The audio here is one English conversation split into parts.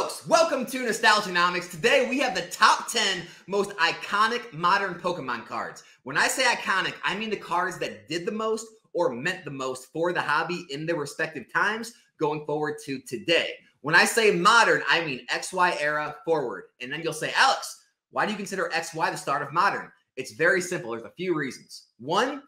folks, welcome to Nostalgianomics. Today we have the top 10 most iconic modern Pokemon cards. When I say iconic, I mean the cards that did the most or meant the most for the hobby in their respective times going forward to today. When I say modern, I mean XY era forward. And then you'll say, Alex, why do you consider XY the start of modern? It's very simple. There's a few reasons. One,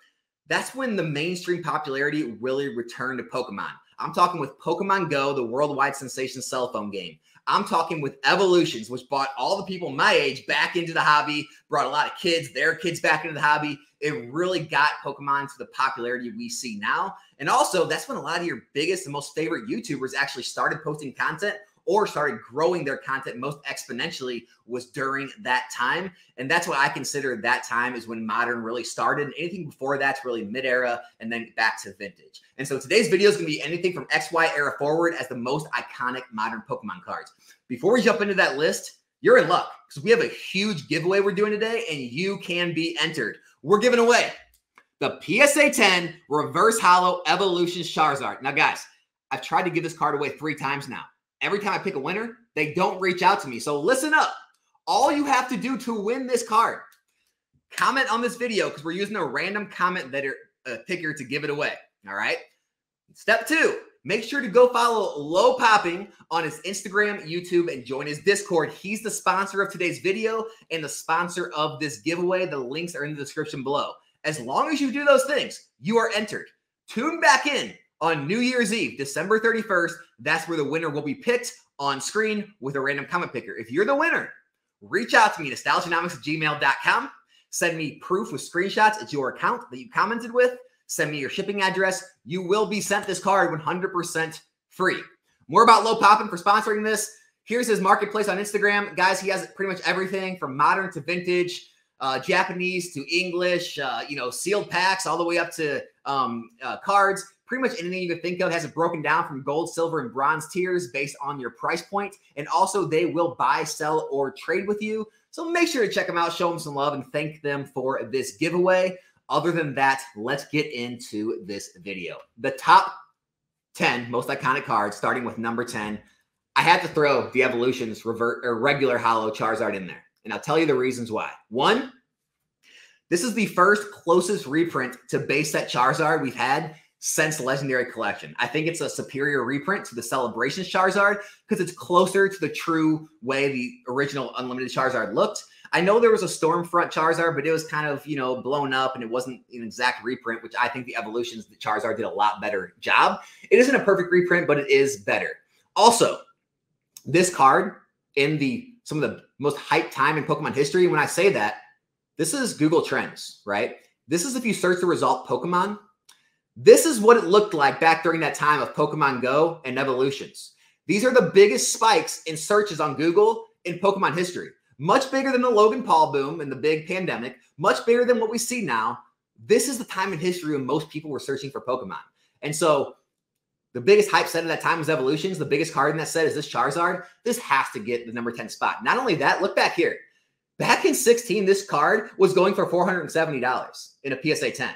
that's when the mainstream popularity really returned to Pokemon. I'm talking with Pokemon Go, the worldwide sensation cell phone game. I'm talking with Evolutions, which brought all the people my age back into the hobby, brought a lot of kids, their kids back into the hobby. It really got Pokemon to the popularity we see now. And also, that's when a lot of your biggest and most favorite YouTubers actually started posting content or started growing their content most exponentially was during that time. And that's what I consider that time is when modern really started. Anything before that's really mid-era and then back to vintage. And so today's video is going to be anything from XY era forward as the most iconic modern Pokemon cards. Before we jump into that list, you're in luck because we have a huge giveaway we're doing today and you can be entered. We're giving away the PSA 10 Reverse Holo Evolutions Charizard. Now, guys, I've tried to give this card away 3 times now. Every time I pick a winner, they don't reach out to me. So listen up. All you have to do to win this card, comment on this video because we're using a random comment picker to give it away. All right. Step 2, make sure to go follow Low Popping on his Instagram, YouTube, and join his Discord. He's the sponsor of today's video and the sponsor of this giveaway. The links are in the description below. As long as you do those things, you are entered. Tune back in on New Year's Eve, December 31st. That's where the winner will be picked on screen with a random comment picker. If you're the winner, reach out to me, nostalgianomics@gmail.com. Send me proof with screenshots at your account that you commented with. Send me your shipping address. You will be sent this card 100% free. More about Low Poppin' for sponsoring this. Here's his marketplace on Instagram. Guys, he has pretty much everything from modern to vintage, Japanese to English, sealed packs all the way up to cards. Pretty much anything you could think of has it broken down from gold, silver, and bronze tiers based on your price point. And also they will buy, sell, or trade with you. So make sure to check them out, show them some love, and thank them for this giveaway. Other than that, let's get into this video. The top 10 most iconic cards, starting with number 10. I had to throw the Evolutions regular Holo Charizard in there. And I'll tell you the reasons why. One, this is the first closest reprint to base set Charizard we've had since Legendary Collection. I think it's a superior reprint to the Celebrations Charizard because it's closer to the true way the original Unlimited Charizard looked. I know there was a Stormfront Charizard, but it was kind of, blown up and it wasn't an exact reprint, which I think the Evolutions, the Charizard did a lot better job. It isn't a perfect reprint, but it is better. Also, this card in some of the most hyped time in Pokemon history, when I say that, this is Google Trends, right? This is if you search the result Pokemon. This is what it looked like back during that time of Pokemon Go and Evolutions. These are the biggest spikes in searches on Google in Pokemon history. Much bigger than the Logan Paul boom and the big pandemic. Much bigger than what we see now. This is the time in history when most people were searching for Pokemon. And so the biggest hype set of that time was Evolutions. The biggest card in that set is this Charizard. This has to get the number 10 spot. Not only that, look back here. Back in 16, this card was going for $470 in a PSA 10.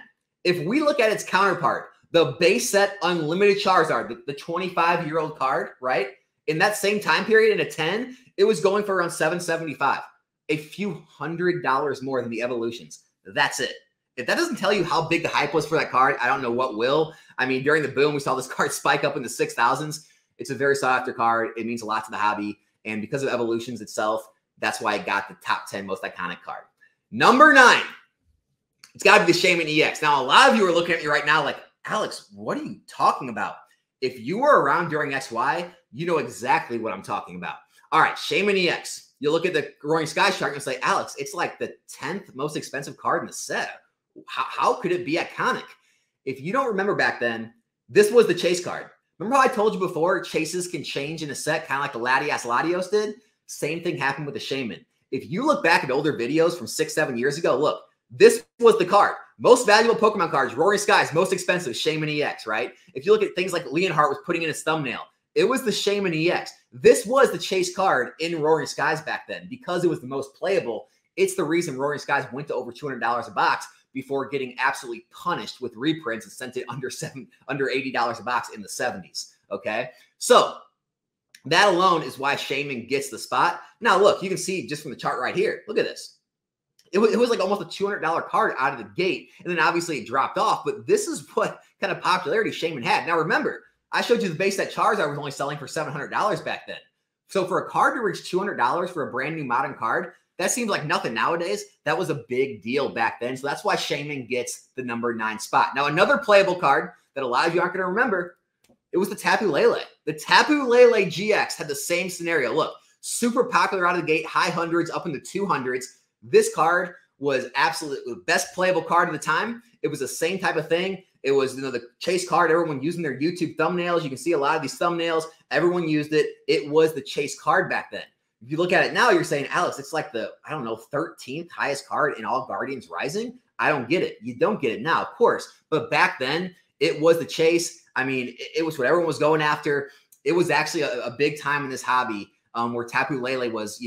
If we look at its counterpart, the base set Unlimited Charizard, the 25-year-old card, right? In that same time period, in a 10, it was going for around $775, a few $100 more than the Evolutions. That's it. If that doesn't tell you how big the hype was for that card, I don't know what will. I mean, during the boom, we saw this card spike up in the 6,000s. It's a very sought-after card. It means a lot to the hobby. And because of Evolutions itself, that's why it got the top 10 most iconic card. Number 9. It's got to be the Shaymin EX. Now, a lot of you are looking at me right now like, Alex, what are you talking about? If you were around during XY, you know exactly what I'm talking about. All right, Shaymin EX. You look at the Roaring Skies chart and say, Alex, it's like the 10th most expensive card in the set. How could it be iconic? If you don't remember back then, this was the chase card. Remember how I told you before, chases can change in a set, kind of like the Latias Latios did? Same thing happened with the Shaymin. If you look back at older videos from 6-7 years ago, look, this was the card. Most valuable Pokemon cards, Roaring Skies, most expensive, Shaymin EX, right? If you look at things like Leonhardt was putting in his thumbnail, it was the Shaymin EX. This was the chase card in Roaring Skies back then because it was the most playable. It's the reason Roaring Skies went to over $200 a box before getting absolutely punished with reprints and sent it under $80 a box in the 70s, okay? So That alone is why Shaman gets the spot. Now, look, you can see just from the chart right here. Look at this. It was like almost a $200 card out of the gate. And then obviously it dropped off. But this is what kind of popularity Shaman had. Now, remember, I showed you the base set Charizard was only selling for $700 back then. So for a card to reach $200 for a brand new modern card, that seems like nothing nowadays. That was a big deal back then. So that's why Shaman gets the number 9 spot. Now, another playable card that a lot of you aren't going to remember, it was the Tapu Lele. The Tapu Lele GX had the same scenario. Look, super popular out of the gate, high hundreds, up in the 200s. This card was absolutely the best playable card of the time. It was the same type of thing. It was, the chase card, everyone using their YouTube thumbnails. You can see a lot of these thumbnails. Everyone used it. It was the chase card back then. If you look at it now, you're saying, Alex, it's like the, 13th highest card in all Guardians Rising. I don't get it. You don't get it now, of course. But back then, it was the chase. I mean, it was what everyone was going after. It was actually a big time in this hobby where Tapu Lele was,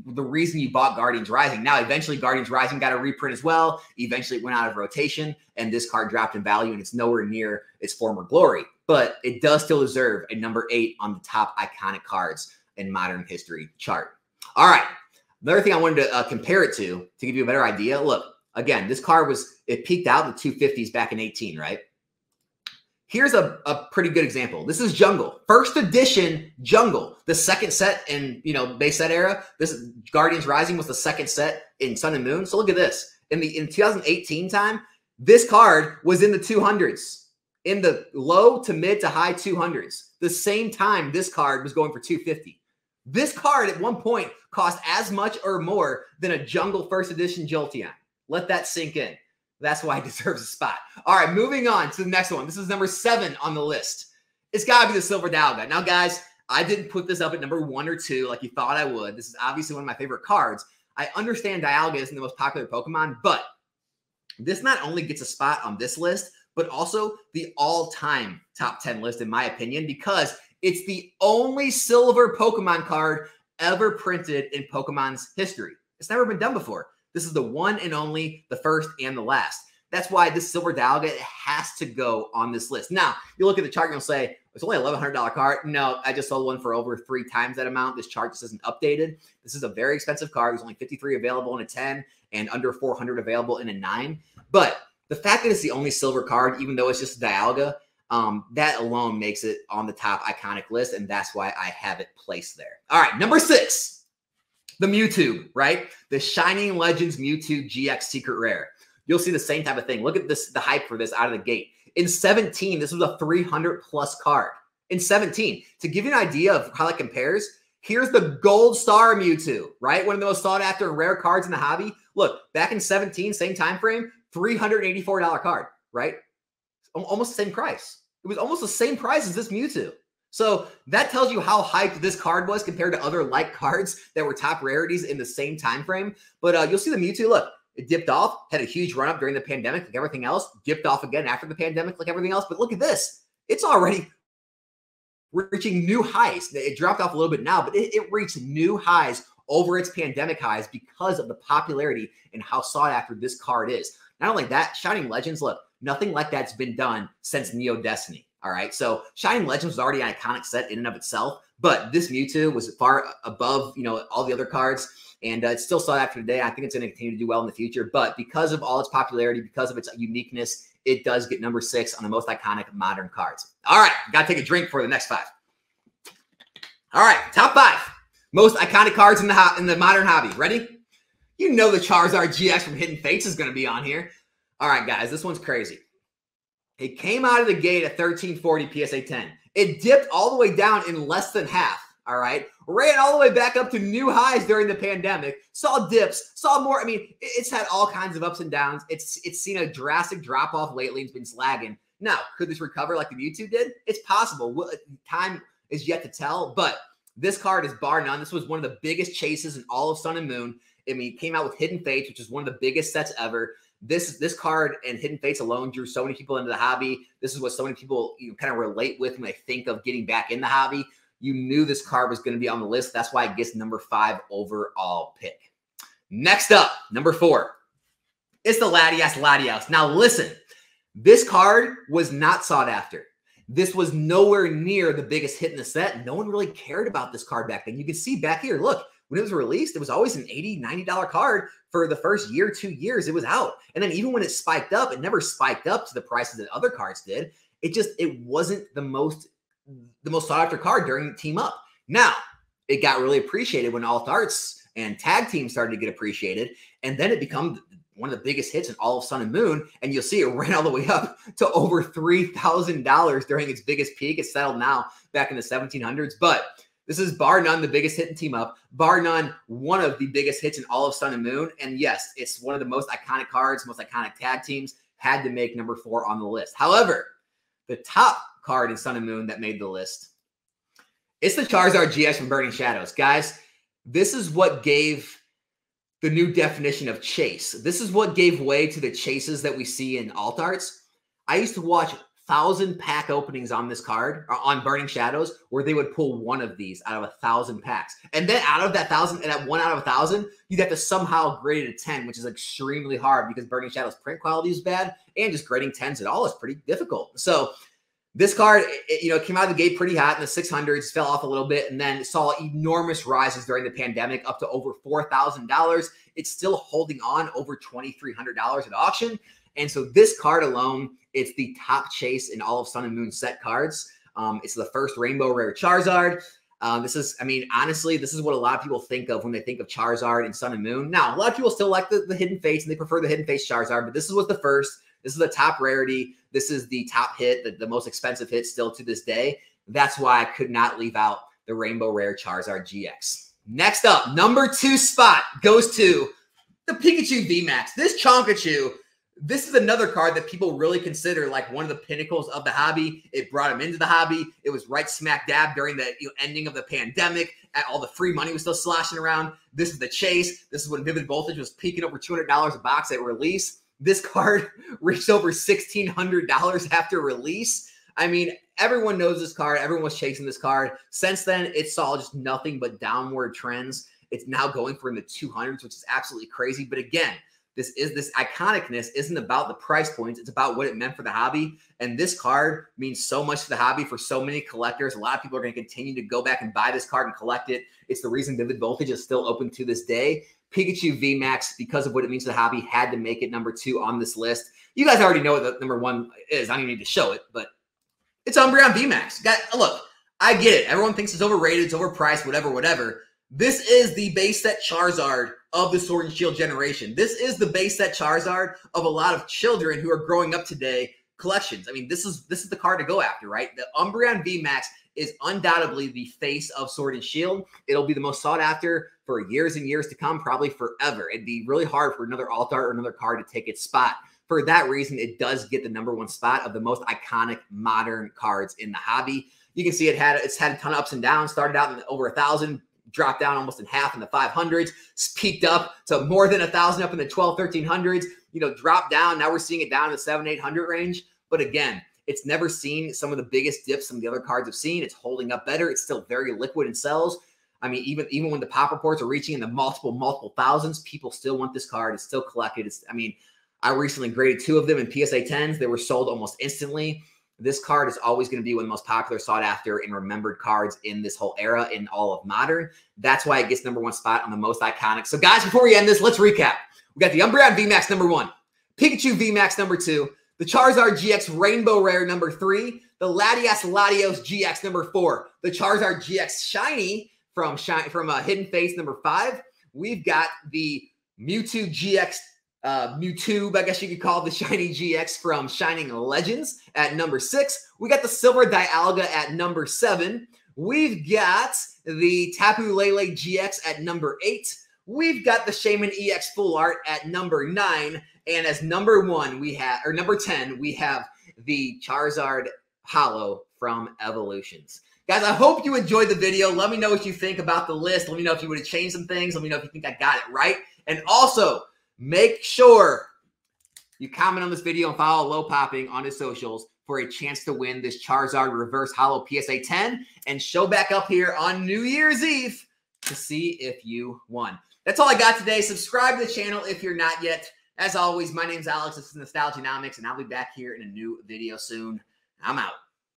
the reason you bought Guardians Rising. Now, eventually Guardians Rising got a reprint as well. Eventually it went out of rotation and this card dropped in value and it's nowhere near its former glory. But it does still deserve a number 8 on the top iconic cards in modern history chart. All right. Another thing I wanted to compare it to give you a better idea. Look, again, this card it peaked out in the 250s back in 18, right? Here's a pretty good example. This is Jungle. First edition Jungle. The second set in, base set era. This Guardians Rising was the second set in Sun and Moon. So look at this. In 2018 time, this card was in the 200s. In the low to mid to high 200s. The same time this card was going for 250. This card at one point cost as much or more than a Jungle first edition Jolteon. Let that sink in. That's why it deserves a spot. All right, moving on to the next one. This is number 7 on the list. It's got to be the Silver Dialga. Now, guys, I didn't put this up at number 1 or 2 like you thought I would. This is obviously one of my favorite cards. I understand Dialga isn't the most popular Pokemon, but this not only gets a spot on this list, but also the all-time top 10 list, in my opinion, because it's the only silver Pokemon card ever printed in Pokemon's history. It's never been done before. This is the one and only, the first and the last. That's why this Silver Dialga has to go on this list. Now, you look at the chart and you'll say, it's only a $1,100 card. No, I just sold one for over 3 times that amount. This chart just isn't updated. This is a very expensive card. There's only 53 available in a 10 and under 400 available in a 9. But the fact that it's the only silver card, even though it's just a Dialga, that alone makes it on the top iconic list, and that's why I have it placed there. All right, number 6. The Mewtwo, right? The Shining Legends Mewtwo GX Secret Rare. You'll see the same type of thing. Look at this, the hype for this out of the gate. In 17, this was a 300+ card. In 17, to give you an idea of how that compares, here's the Gold Star Mewtwo, right? One of the most sought after and rare cards in the hobby. Look, back in 17, same time frame, $384 card, right? Almost the same price. It was almost the same price as this Mewtwo. So that tells you how hyped this card was compared to other like cards that were top rarities in the same time frame. But you'll see the Mewtwo, look, it dipped off, had a huge run up during the pandemic like everything else, dipped off again after the pandemic like everything else. But look at this. It's already reaching new highs. It dropped off a little bit now, but it reached new highs over its pandemic highs because of the popularity and how sought after this card is. Not only that, Shining Legends, look, nothing like that's been done since Neo Destiny. All right, so Shining Legends was already an iconic set in and of itself, but this Mewtwo was far above, all the other cards, and it's still sought after today. I think it's going to continue to do well in the future, but because of all its popularity, because of its uniqueness, it does get number 6 on the most iconic modern cards. All right, got to take a drink for the next 5. All right, top 5 most iconic cards in the modern hobby. Ready? You know the Charizard GX from Hidden Fates is going to be on here. All right, guys, this one's crazy. It came out of the gate at 1340 PSA 10. It dipped all the way down in less than half, all right? Ran all the way back up to new highs during the pandemic. Saw dips, saw more. I mean, it's had all kinds of ups and downs. It's seen a drastic drop-off lately. It's been slagging. Now, could this recover like the Mewtwo did? It's possible. Time is yet to tell, but this card is bar none. This was one of the biggest chases in all of Sun and Moon. I mean, it came out with Hidden Fates, which is one of the biggest sets ever. This card and Hidden Fates alone drew so many people into the hobby. This is what so many people kind of relate with when they think of getting back in the hobby. You knew this card was going to be on the list. That's why it gets number 5 overall pick. Next up, number 4. It's the Latias Latios. Now listen, this card was not sought after. This was nowhere near the biggest hit in the set. No one really cared about this card back then. You can see back here, look, when it was released, it was always an $80, $90 card for the first year, 2 years. It was out. And then even when it spiked up, it never spiked up to the prices that other cards did. It wasn't the most sought after card during Team Up. Now, it got really appreciated when Alt Arts and Tag Team started to get appreciated. And then it became one of the biggest hits in all of Sun and Moon. And you'll see it ran all the way up to over $3,000 during its biggest peak. It's settled now back in the 1700s. But this is bar none the biggest hit in Team Up. Bar none one of the biggest hits in all of Sun and Moon. And yes, it's one of the most iconic cards, most iconic tag teams. Had to make number 4 on the list. However, the top card in Sun and Moon that made the list, it's the Charizard GX from Burning Shadows. Guys, this is what gave the new definition of chase. This is what gave way to the chases that we see in Alt Arts. I used to watch 1,000 pack openings on this card, or on Burning Shadows, where they would pull one of these out of 1,000 packs. And then out of that 1,000, and that 1 out of 1,000, you'd have to somehow grade it a 10, which is extremely hard because Burning Shadows print quality is bad, and just grading 10s at all is pretty difficult. So this card, it came out of the gate pretty hot in the 600s, fell off a little bit, and then saw enormous rises during the pandemic, up to over $4,000. It's still holding on over $2,300 at auction. And so this card alone, it's the top chase in all of Sun and Moon set cards. It's the first Rainbow Rare Charizard. Honestly, this is what a lot of people think of when they think of Charizard and Sun and Moon. Now, a lot of people still like the Hidden Fates, and they prefer the Hidden Face Charizard, but this was the first. This is the top rarity. This is the top hit, the most expensive hit still to this day. That's why I could not leave out the Rainbow Rare Charizard GX. Next up, number 2 spot goes to the Pikachu VMAX. This Chonkachu, this is another card that people really consider like one of the pinnacles of the hobby. It brought him into the hobby. It was right smack dab during the ending of the pandemic. All the free money was still sloshing around. This is the chase. This is when Vivid Voltage was peaking over $200 a box at release. This card reached over $1,600 after release. I mean, everyone knows this card. Everyone was chasing this card. Since then, it saw just nothing but downward trends. It's now going for in the 200s, which is absolutely crazy. But again, this iconicness isn't about the price points. It's about what it meant for the hobby. And this card means so much to the hobby for so many collectors. A lot of people are going to continue to go back and buy this card and collect it. It's the reason Vivid Voltage is still open to this day. Pikachu VMAX, because of what it means to the hobby, had to make it number 2 on this list. You guys already know what the number 1 is. I don't even need to show it, but it's Umbreon VMAX. Look, I get it. Everyone thinks it's overrated, it's overpriced, whatever. This is the base set Charizard of the Sword and Shield generation. This is the base set Charizard of a lot of children who are growing up today collections. I mean, this is the card to go after, right? The Umbreon VMAX is undoubtedly the face of Sword and Shield. It'll be the most sought after for years and years to come, probably forever. It'd be really hard for another Alt Art or another card to take its spot. For that reason, it does get the number 1 spot of the most iconic modern cards in the hobby. You can see it's had a ton of ups and downs. Started out in over 1,000, dropped down almost in half in the 500s, peaked up to more than 1,000 up in the 1,200s, 1,300s, dropped down. Now we're seeing it down in the 700, 800 range. But again, it's never seen some of the biggest dips some of the other cards have seen. It's holding up better. It's still very liquid in cells. I mean, even when the pop reports are reaching in the multiple thousands, people still want this card. It's still collected. I recently graded 2 of them in PSA 10s. They were sold almost instantly. This card is always going to be one of the most popular, sought after, and remembered cards in this whole era in all of Modern. That's why it gets number 1 spot on the most iconic. So guys, before we end this, let's recap. We got the Umbreon VMAX number 1, Pikachu VMAX number 2, the Charizard GX Rainbow Rare number 3, the Latias Latios GX number 4, the Charizard GX Shiny from Hidden Face number 5. We've got the Mewtwo GX Mewtwo, I guess you could call it, the Shiny GX from Shining Legends at number 6. We got the Silver Dialga at number 7. We've got the Tapu Lele GX at number 8. We've got the Shaman EX Full Art at number 9. And as number 10, we have the Charizard Holo from Evolutions. Guys, I hope you enjoyed the video. Let me know what you think about the list. Let me know if you would have changed some things. Let me know if you think I got it right. And also, make sure you comment on this video and follow Low Popping on his socials for a chance to win this Charizard Reverse Holo PSA 10 and show back up here on New Year's Eve to see if you won. That's all I got today. Subscribe to the channel if you're not yet. As always, my name's Alex. This is Nostalgianomics, and I'll be back here in a new video soon. I'm out.